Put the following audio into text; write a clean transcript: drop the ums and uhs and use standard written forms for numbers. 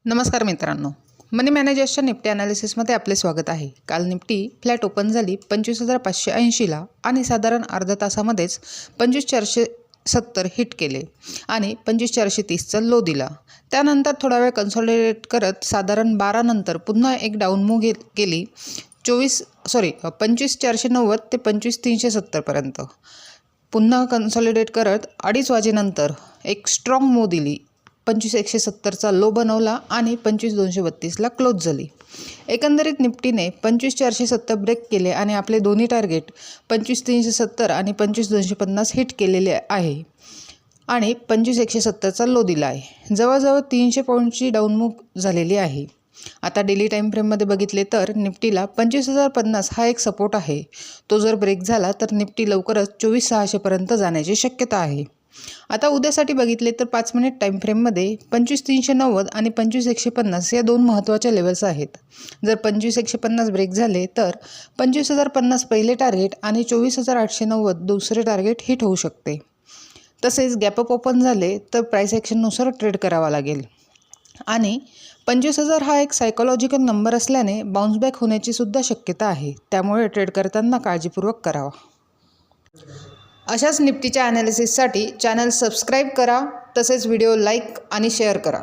नमस्कार मित्रांनो, मनी मॅनेजर्सच्या निफ्टी ॲनालिसिसमध्ये आपले स्वागत आहे। काल निफ्टी फ्लॅट ओपन झाली 25,580ला आणि साधारण अर्धा तासामध्येच 25,470 हिट केले आणि 25,430चा लो दिला। त्यानंतर थोडा वेळ कन्सॉलिडेट करत साधारण 12 नंतर पुन्हा एक डाऊन मूव्ह केली 25,490 ते 25,370 पर्यंत। पुन्हा कन्सॉलिडेट करत 2:30 वाजेनंतर एक स्ट्रॉंग मूव्ह दिली, 25,170चा लो बनवला आणि 25,232ला क्लोज झाली। एकंदरीत निफ्टीने 25,470 ब्रेक केले आणि आपले दोन्ही टार्गेट 25,370 आणि 25,250 हिट केलेले आहे आणि 25,170चा लो दिला आहे। जवळजवळ 300 पॉईंटची डाऊन मूव्ह झालेली आहे। आता डेली टाईम फ्रेममध्ये बघितले तर निफ्टीला 25,050 हा एक सपोर्ट आहे। तो जर ब्रेक झाला तर निफ्टी लवकरच 24,600 पर्यंत जाण्याची शक्यता आहे। आता उद्यासाठी बघितले तर 5 मिनिट टाईम फ्रेममध्ये 25,390 आणि 25,150 या दोन महत्त्वाच्या लेवल्स आहेत। जर 25,150 ब्रेक झाले तर 25,050 पहिले टार्गेट आणि 24,890 दुसरे टार्गेट हिट होऊ शकते। तसेच गॅपअप ओपन झाले तर प्राइस ॲक्शननुसार ट्रेड करावा लागेल आणि 25,000 हा एक सायकोलॉजिकल नंबर असल्याने बाउन्स बॅक होण्याची सुद्धा शक्यता आहे। त्यामुळे ट्रेड करताना काळजीपूर्वक करावा। अशाच निफ्टीच्या ॲनालिसिससाठी चॅनल सबस्क्राईब करा, तसेच व्हिडिओ लाईक आणि शेअर करा।